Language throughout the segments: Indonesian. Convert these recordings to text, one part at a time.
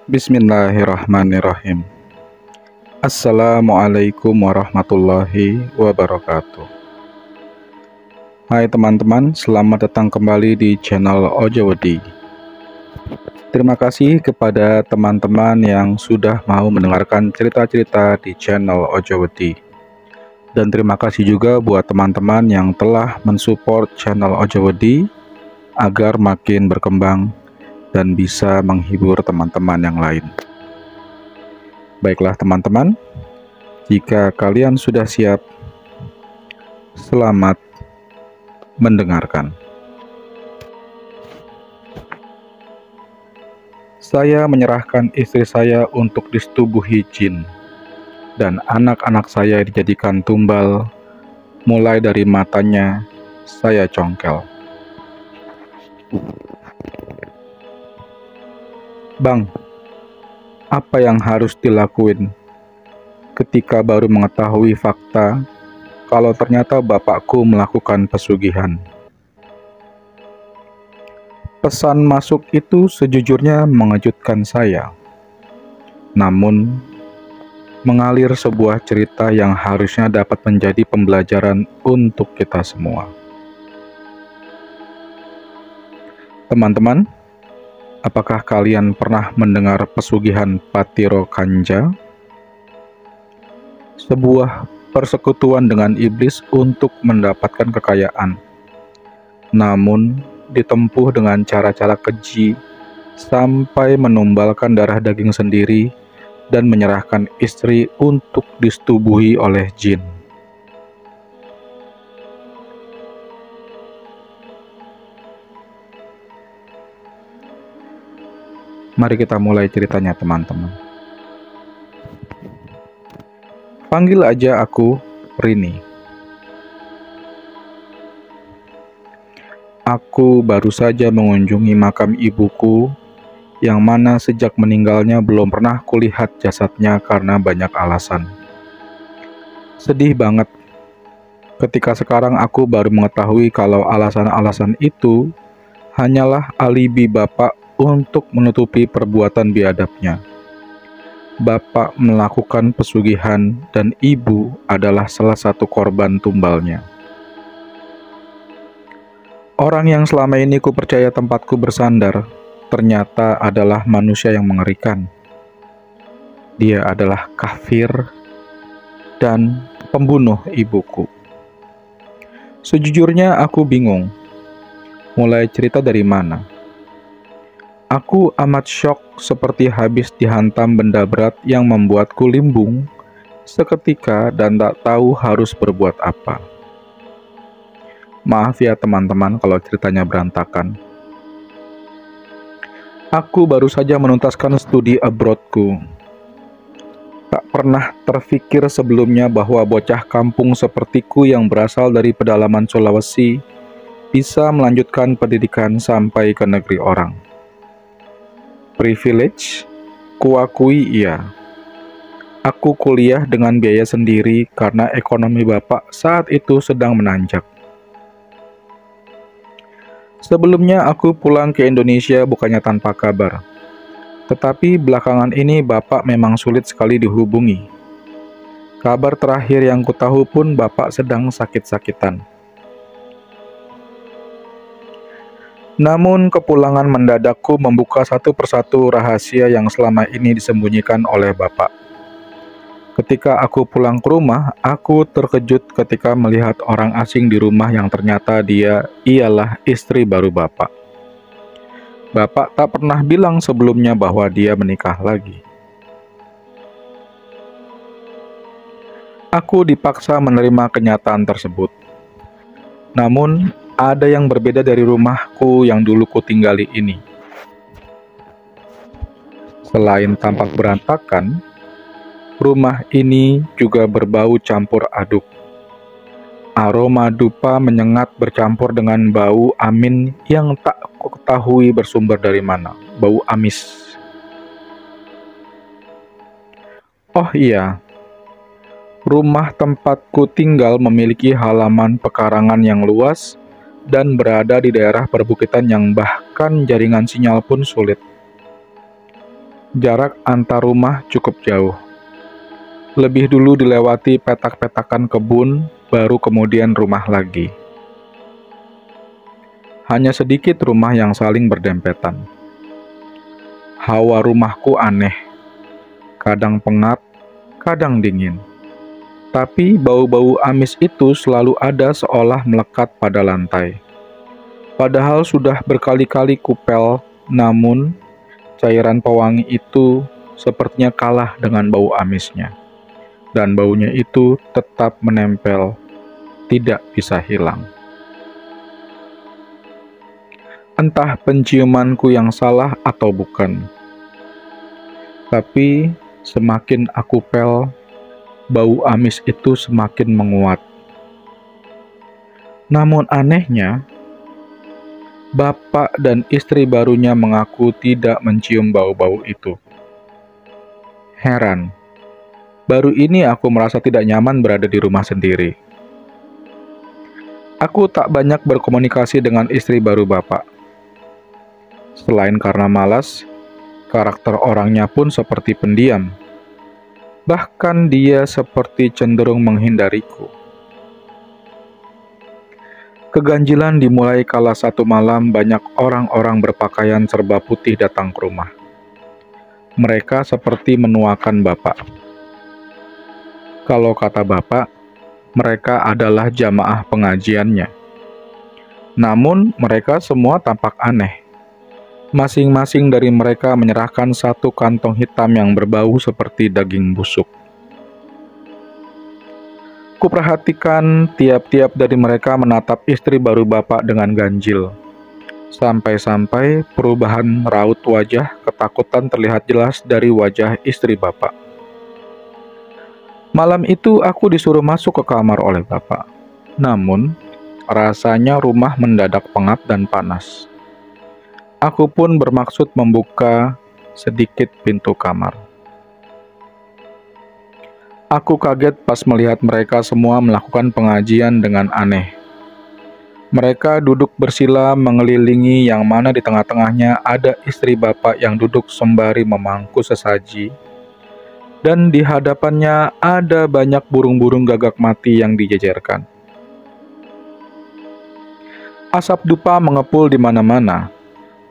Bismillahirrahmanirrahim. Assalamualaikum warahmatullahi wabarakatuh. Hai teman-teman, selamat datang kembali di channel Ojawedi. Terima kasih kepada teman-teman yang sudah mau mendengarkan cerita-cerita di channel Ojawedi. Dan terima kasih juga buat teman-teman yang telah mensupport channel Ojawedi agar makin berkembang dan bisa menghibur teman-teman yang lain. Baiklah teman-teman, jika kalian sudah siap, selamat mendengarkan. Saya menyerahkan istri saya untuk disetubuhi jin, dan anak-anak saya dijadikan tumbal, mulai dari matanya saya congkel. Bang, apa yang harus dilakuin ketika baru mengetahui fakta kalau ternyata bapakku melakukan pesugihan? Pesan masuk itu sejujurnya mengejutkan saya. Namun, mengalir sebuah cerita yang harusnya dapat menjadi pembelajaran untuk kita semua. Teman-teman, apakah kalian pernah mendengar pesugihan Patiro Kanja? Sebuah persekutuan dengan iblis untuk mendapatkan kekayaan. Namun, ditempuh dengan cara-cara keji sampai menumbalkan darah daging sendiri dan menyerahkan istri untuk disetubuhi oleh jin. Mari kita mulai ceritanya teman-teman. Panggil aja aku Rini. Aku baru saja mengunjungi makam ibuku yang mana sejak meninggalnya belum pernah kulihat jasadnya karena banyak alasan. Sedih banget ketika sekarang aku baru mengetahui kalau alasan-alasan itu hanyalah alibi bapak untuk menutupi perbuatan biadabnya. Bapak melakukan pesugihan dan ibu adalah salah satu korban tumbalnya. Orang yang selama ini kupercaya tempatku bersandar, ternyata adalah manusia yang mengerikan. Dia adalah kafir dan pembunuh ibuku. Sejujurnya aku bingung. Mulai cerita dari mana? Aku amat syok seperti habis dihantam benda berat yang membuatku limbung seketika dan tak tahu harus berbuat apa. Maaf ya teman-teman kalau ceritanya berantakan. Aku baru saja menuntaskan studi abroadku. Tak pernah terfikir sebelumnya bahwa bocah kampung sepertiku yang berasal dari pedalaman Sulawesi bisa melanjutkan pendidikan sampai ke negeri orang. Privilege? Kuakui iya. Aku kuliah dengan biaya sendiri karena ekonomi bapak saat itu sedang menanjak. Sebelumnya aku pulang ke Indonesia bukannya tanpa kabar. Tetapi belakangan ini bapak memang sulit sekali dihubungi. Kabar terakhir yang kutahu pun bapak sedang sakit-sakitan. Namun kepulangan mendadakku membuka satu persatu rahasia yang selama ini disembunyikan oleh bapak. Ketika aku pulang ke rumah, aku terkejut ketika melihat orang asing di rumah yang ternyata dia ialah istri baru bapak. Bapak tak pernah bilang sebelumnya bahwa dia menikah lagi. Aku dipaksa menerima kenyataan tersebut. Namun, ada yang berbeda dari rumahku yang dulu kutinggali ini. Selain tampak berantakan, rumah ini juga berbau campur aduk. Aroma dupa menyengat bercampur dengan bau amin yang tak ketahui bersumber dari mana. Bau amis. Oh iya, rumah tempatku tinggal memiliki halaman pekarangan yang luas dan berada di daerah perbukitan yang bahkan jaringan sinyal pun sulit. Jarak antar rumah cukup jauh. Lebih dulu dilewati petak-petakan kebun, baru kemudian rumah lagi. Hanya sedikit rumah yang saling berdempetan. Hawa rumahku aneh, kadang pengap, kadang dingin. Tapi bau-bau amis itu selalu ada seolah melekat pada lantai. Padahal sudah berkali-kali kupel, namun cairan pewangi itu sepertinya kalah dengan bau amisnya. Dan baunya itu tetap menempel, tidak bisa hilang. Entah penciumanku yang salah atau bukan. Tapi semakin aku pel, bau amis itu semakin menguat. Namun anehnya, bapak dan istri barunya mengaku tidak mencium bau-bau itu. Heran, baru ini aku merasa tidak nyaman berada di rumah sendiri. Aku tak banyak berkomunikasi dengan istri baru bapak. Selain karena malas, karakter orangnya pun seperti pendiam. Bahkan dia seperti cenderung menghindariku. Keganjilan dimulai kala satu malam banyak orang-orang berpakaian serba putih datang ke rumah. Mereka seperti menuakan bapak. Kalau kata bapak, mereka adalah jamaah pengajiannya. Namun mereka semua tampak aneh. Masing-masing dari mereka menyerahkan satu kantong hitam yang berbau seperti daging busuk. Kuperhatikan tiap-tiap dari mereka menatap istri baru bapak dengan ganjil. Sampai-sampai perubahan raut wajah ketakutan terlihat jelas dari wajah istri bapak. Malam itu aku disuruh masuk ke kamar oleh bapak. Namun, rasanya rumah mendadak pengap dan panas. Aku pun bermaksud membuka sedikit pintu kamar. Aku kaget pas melihat mereka semua melakukan pengajian dengan aneh. Mereka duduk bersila mengelilingi yang mana di tengah-tengahnya ada istri bapak yang duduk sembari memangku sesaji. Dan di hadapannya ada banyak burung-burung gagak mati yang dijejerkan. Asap dupa mengepul di mana-mana.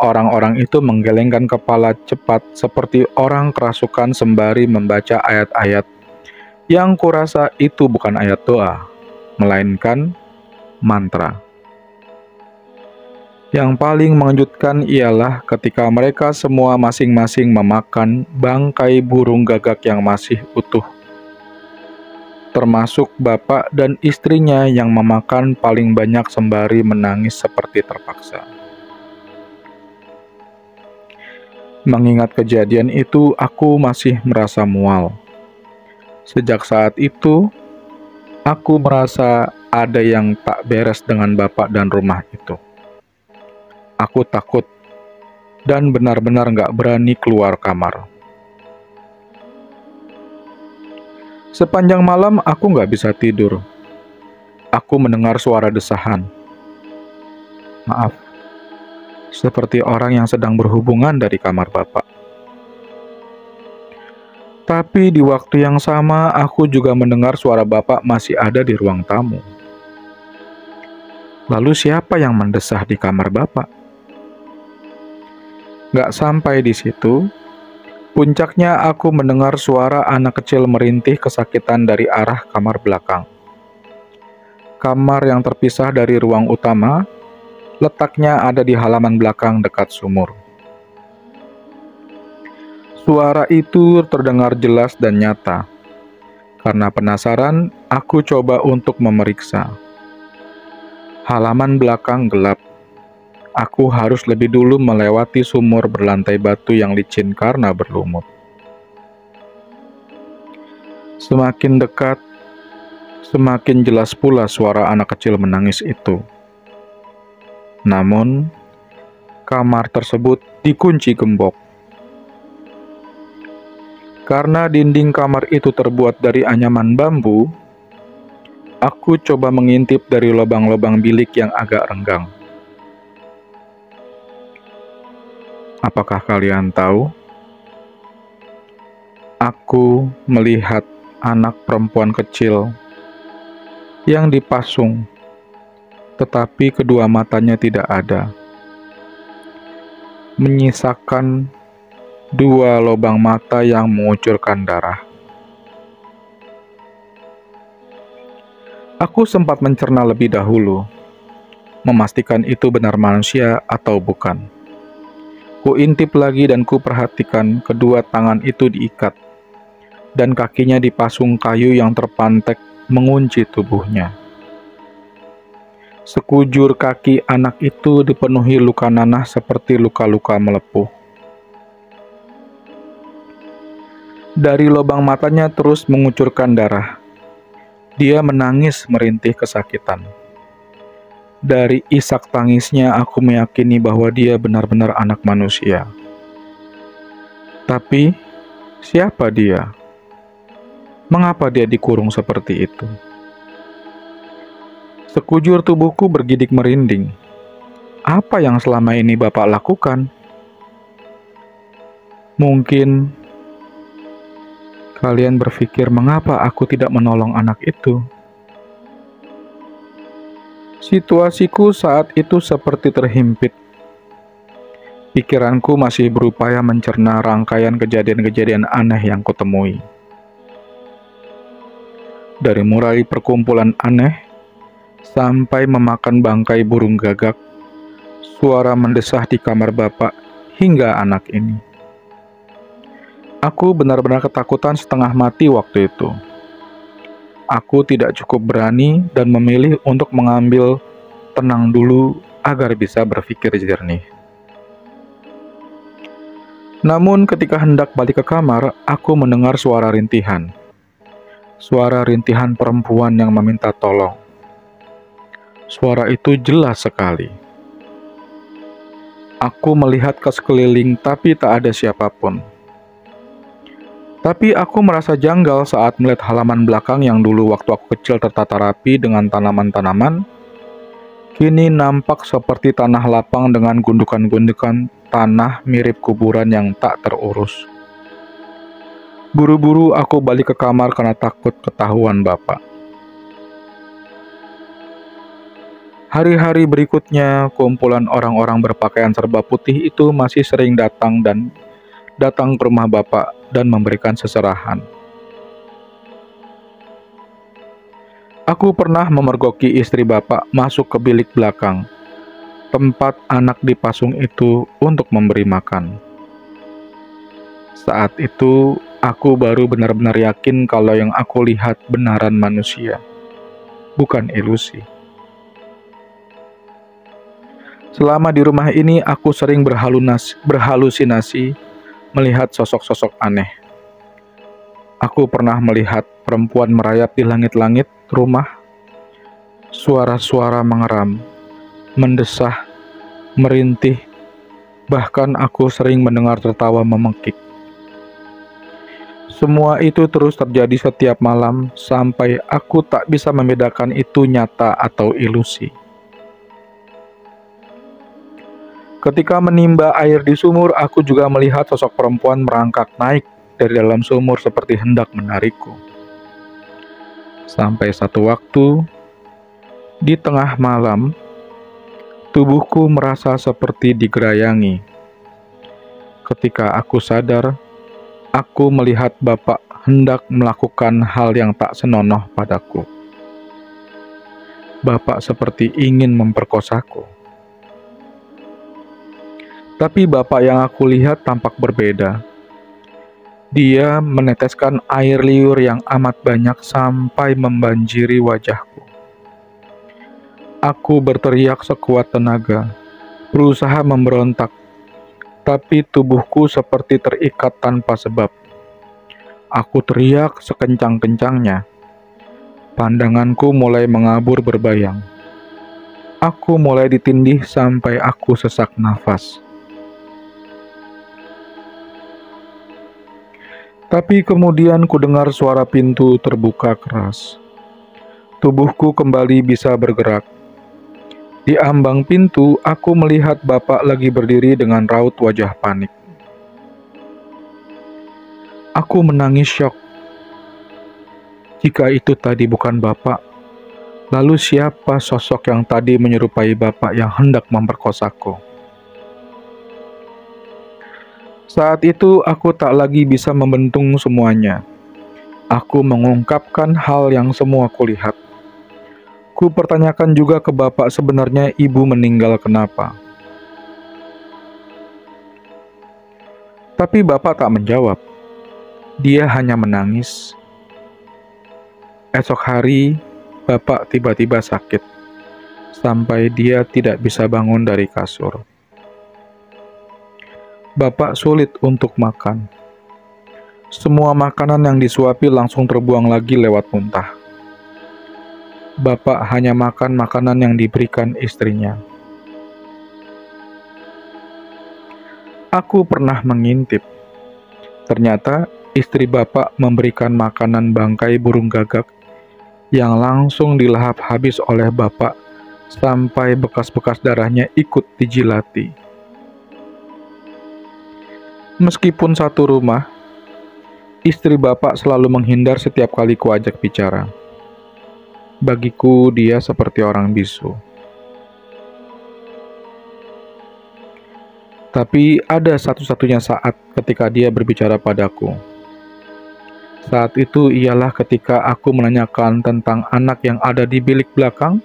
Orang-orang itu menggelengkan kepala cepat seperti orang kerasukan sembari membaca ayat-ayat yang kurasa itu bukan ayat doa, melainkan mantra. Yang paling mengejutkan ialah ketika mereka semua masing-masing memakan bangkai burung gagak yang masih utuh. Termasuk bapak dan istrinya yang memakan paling banyak sembari menangis seperti terpaksa. Mengingat kejadian itu, aku masih merasa mual. Sejak saat itu, aku merasa ada yang tak beres dengan bapak dan rumah itu. Aku takut dan benar-benar gak berani keluar kamar. Sepanjang malam aku gak bisa tidur. Aku mendengar suara desahan. Maaf, seperti orang yang sedang berhubungan dari kamar bapak. Tapi di waktu yang sama, aku juga mendengar suara bapak masih ada di ruang tamu. Lalu siapa yang mendesah di kamar bapak? Gak sampai di situ, puncaknya aku mendengar suara anak kecil merintih kesakitan dari arah kamar belakang. Kamar yang terpisah dari ruang utama, letaknya ada di halaman belakang dekat sumur. Suara itu terdengar jelas dan nyata. Karena penasaran, aku coba untuk memeriksa. Halaman belakang gelap. Aku harus lebih dulu melewati sumur berlantai batu yang licin karena berlumut. Semakin dekat, semakin jelas pula suara anak kecil menangis itu. Namun, kamar tersebut dikunci gembok. Karena dinding kamar itu terbuat dari anyaman bambu, aku coba mengintip dari lubang-lubang bilik yang agak renggang. Apakah kalian tahu? Aku melihat anak perempuan kecil yang dipasung, tetapi kedua matanya tidak ada, menyisakan dua lubang mata yang mengucurkan darah. Aku sempat mencerna lebih dahulu, memastikan itu benar manusia atau bukan. Kuintip lagi dan kuperhatikan kedua tangan itu diikat, dan kakinya dipasung kayu yang terpantek mengunci tubuhnya. Sekujur kaki anak itu dipenuhi luka nanah seperti luka-luka melepuh. Dari lubang matanya terus mengucurkan darah. Dia menangis merintih kesakitan. Dari isak tangisnya aku meyakini bahwa dia benar-benar anak manusia. Tapi, siapa dia? Mengapa dia dikurung seperti itu? Sekujur tubuhku bergidik merinding. Apa yang selama ini Bapak lakukan? Mungkin kalian berpikir mengapa aku tidak menolong anak itu. Situasiku saat itu seperti terhimpit. Pikiranku masih berupaya mencerna rangkaian kejadian-kejadian aneh yang kutemui. Dari mulai perkumpulan aneh, sampai memakan bangkai burung gagak, suara mendesah di kamar Bapak, hingga anak ini. Aku benar-benar ketakutan setengah mati waktu itu. Aku tidak cukup berani dan memilih untuk mengambil tenang dulu agar bisa berpikir jernih. Namun ketika hendak balik ke kamar, aku mendengar suara rintihan. Suara rintihan perempuan yang meminta tolong. Suara itu jelas sekali. Aku melihat ke sekeliling tapi tak ada siapapun. Tapi aku merasa janggal saat melihat halaman belakang yang dulu waktu aku kecil tertata rapi dengan tanaman-tanaman, kini nampak seperti tanah lapang dengan gundukan-gundukan tanah mirip kuburan yang tak terurus. Buru-buru aku balik ke kamar karena takut ketahuan Bapak. Hari-hari berikutnya, kumpulan orang-orang berpakaian serba putih itu masih sering datang ke rumah Bapak dan memberikan seserahan. Aku pernah memergoki istri Bapak masuk ke bilik belakang, tempat anak dipasung itu untuk memberi makan. Saat itu, aku baru benar-benar yakin kalau yang aku lihat benaran manusia, bukan ilusi. Selama di rumah ini, aku sering berhalusinasi melihat sosok-sosok aneh. Aku pernah melihat perempuan merayap di langit-langit rumah, suara-suara mengeram, mendesah, merintih, bahkan aku sering mendengar tertawa memekik. Semua itu terus terjadi setiap malam sampai aku tak bisa membedakan itu nyata atau ilusi. Ketika menimba air di sumur, aku juga melihat sosok perempuan merangkak naik dari dalam sumur seperti hendak menarikku. Sampai satu waktu, di tengah malam, tubuhku merasa seperti digerayangi. Ketika aku sadar, aku melihat Bapak hendak melakukan hal yang tak senonoh padaku. Bapak seperti ingin memperkosaku. Tapi Bapak yang aku lihat tampak berbeda. Dia meneteskan air liur yang amat banyak sampai membanjiri wajahku. Aku berteriak sekuat tenaga, berusaha memberontak, tapi tubuhku seperti terikat tanpa sebab. Aku teriak sekencang-kencangnya. Pandanganku mulai mengabur berbayang. Aku mulai ditindih sampai aku sesak nafas. Tapi kemudian kudengar suara pintu terbuka keras. Tubuhku kembali bisa bergerak. Di ambang pintu, aku melihat Bapak lagi berdiri dengan raut wajah panik. Aku menangis syok. Jika itu tadi bukan Bapak, lalu siapa sosok yang tadi menyerupai Bapak yang hendak memperkosaku? Saat itu aku tak lagi bisa membendung semuanya. Aku mengungkapkan hal yang semua kulihat. Ku pertanyakan juga ke Bapak sebenarnya ibu meninggal kenapa. Tapi Bapak tak menjawab. Dia hanya menangis. Esok hari, Bapak tiba-tiba sakit, sampai dia tidak bisa bangun dari kasur. Bapak sulit untuk makan. Semua makanan yang disuapi langsung terbuang lagi lewat muntah. Bapak hanya makan makanan yang diberikan istrinya. Aku pernah mengintip. Ternyata istri Bapak memberikan makanan bangkai burung gagak yang langsung dilahap habis oleh Bapak sampai bekas-bekas darahnya ikut dijilati. Meskipun satu rumah, istri Bapak selalu menghindar setiap kali kuajak bicara. Bagiku dia seperti orang bisu. Tapi ada satu-satunya saat ketika dia berbicara padaku. Saat itu ialah ketika aku menanyakan tentang anak yang ada di bilik belakang,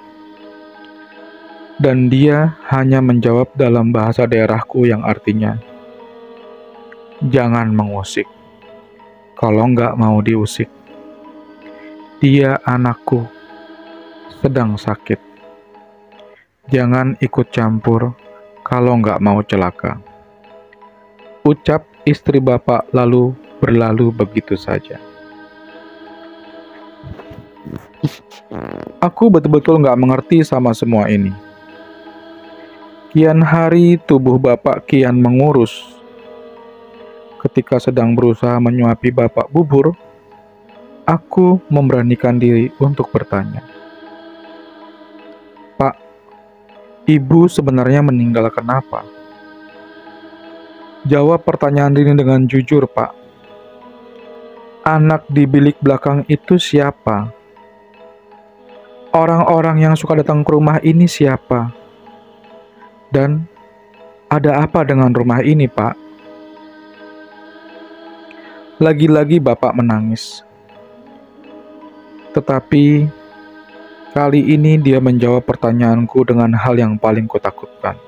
dan dia hanya menjawab dalam bahasa daerahku yang artinya, "Jangan mengusik, kalau nggak mau diusik. Dia anakku, sedang sakit. Jangan ikut campur kalau nggak mau celaka." Ucap istri Bapak lalu berlalu begitu saja. Aku betul-betul nggak mengerti sama semua ini. Kian hari tubuh Bapak kian mengurus. Ketika sedang berusaha menyuapi Bapak bubur, aku memberanikan diri untuk bertanya, "Pak, Ibu sebenarnya meninggal kenapa?" Jawab pertanyaan ini dengan jujur, Pak. Anak di bilik belakang itu siapa? Orang-orang yang suka datang ke rumah ini siapa? Dan ada apa dengan rumah ini, Pak? Lagi-lagi Bapak menangis. Tetapi kali ini dia menjawab pertanyaanku dengan hal yang paling kutakutkan.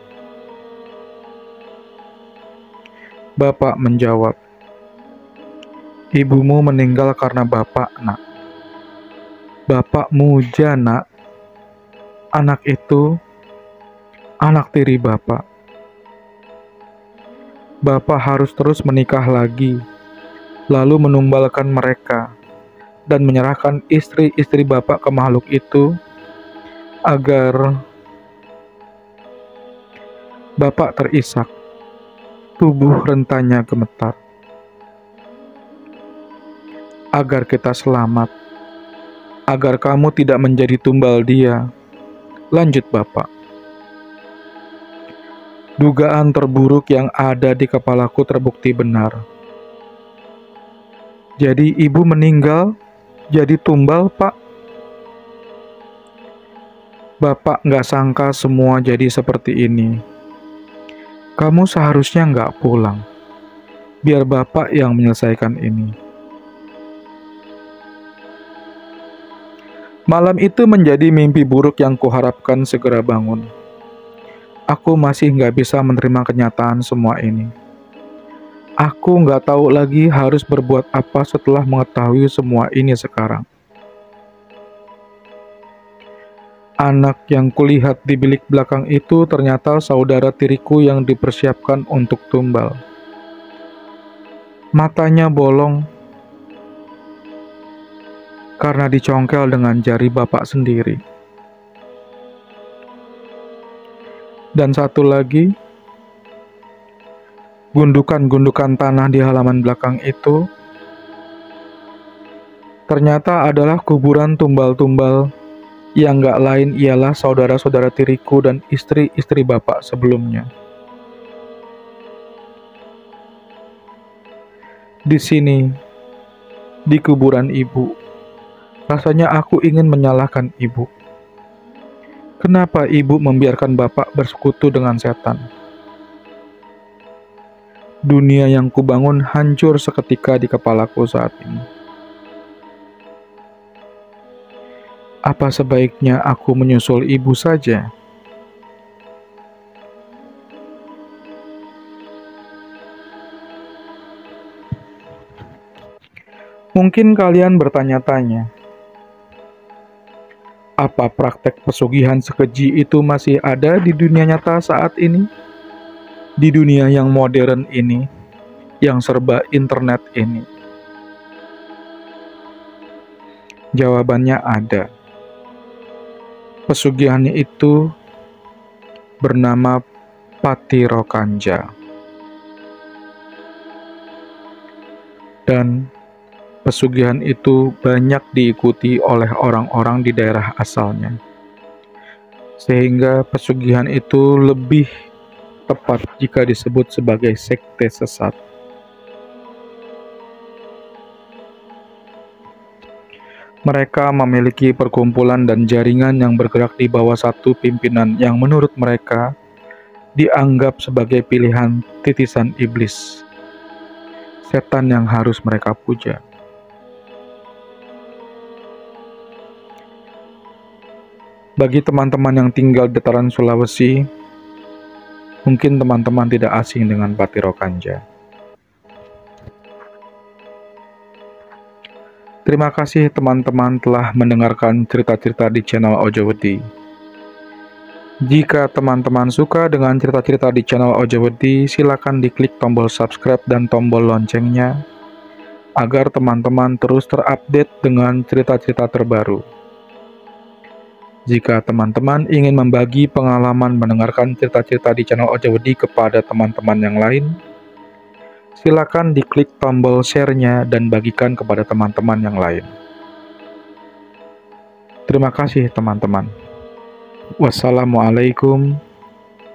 Bapak menjawab, "Ibumu meninggal karena Bapak, Nak." Bapak muja, Nak. Anak itu anak tiri Bapak. Bapak harus terus menikah lagi, lalu menumbalkan mereka, dan menyerahkan istri-istri Bapak ke makhluk itu, agar Bapak terisak, tubuh rentanya gemetar. Agar kita selamat, agar kamu tidak menjadi tumbal dia. Lanjut Bapak. Dugaan terburuk yang ada di kepalaku terbukti benar. Jadi ibu meninggal, jadi tumbal, Pak? Bapak nggak sangka semua jadi seperti ini. Kamu seharusnya nggak pulang. Biar Bapak yang menyelesaikan ini. Malam itu menjadi mimpi buruk yang kuharapkan segera bangun. Aku masih nggak bisa menerima kenyataan semua ini. Aku nggak tahu lagi harus berbuat apa setelah mengetahui semua ini sekarang. Anak yang kulihat di bilik belakang itu ternyata saudara tiriku yang dipersiapkan untuk tumbal. Matanya bolong karena dicongkel dengan jari Bapak sendiri. Dan satu lagi, gundukan-gundukan tanah di halaman belakang itu ternyata adalah kuburan tumbal-tumbal yang gak lain ialah saudara-saudara tiriku dan istri-istri Bapak sebelumnya. Di sini, di kuburan ibu. Rasanya aku ingin menyalahkan ibu. Kenapa ibu membiarkan bapak bersekutu dengan setan? Dunia yang kubangun hancur seketika di kepalaku saat ini. Apa sebaiknya aku menyusul ibu saja? Mungkin kalian bertanya-tanya, apa praktek pesugihan sekeji itu masih ada di dunia nyata saat ini? Di dunia yang modern ini, yang serba internet ini? Jawabannya ada. Pesugihannya itu bernama Patirokanja. Dan pesugihan itu banyak diikuti oleh orang-orang di daerah asalnya. Sehingga pesugihan itu lebih tepat jika disebut sebagai sekte sesat. Mereka memiliki perkumpulan dan jaringan yang bergerak di bawah satu pimpinan yang menurut mereka dianggap sebagai pilihan titisan iblis, setan yang harus mereka puja. Bagi teman-teman yang tinggal di dataran Sulawesi, mungkin teman-teman tidak asing dengan Patirokanja. Terima kasih teman-teman telah mendengarkan cerita-cerita di channel Ojowedi. Jika teman-teman suka dengan cerita-cerita di channel Ojowedi, silakan diklik tombol subscribe dan tombol loncengnya, agar teman-teman terus terupdate dengan cerita-cerita terbaru. Jika teman-teman ingin membagi pengalaman mendengarkan cerita-cerita di channel Ojowedi kepada teman-teman yang lain, silakan diklik tombol share-nya dan bagikan kepada teman-teman yang lain. Terima kasih teman-teman. Wassalamualaikum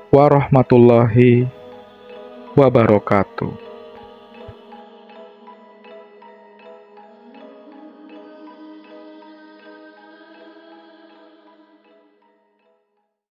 warahmatullahi wabarakatuh.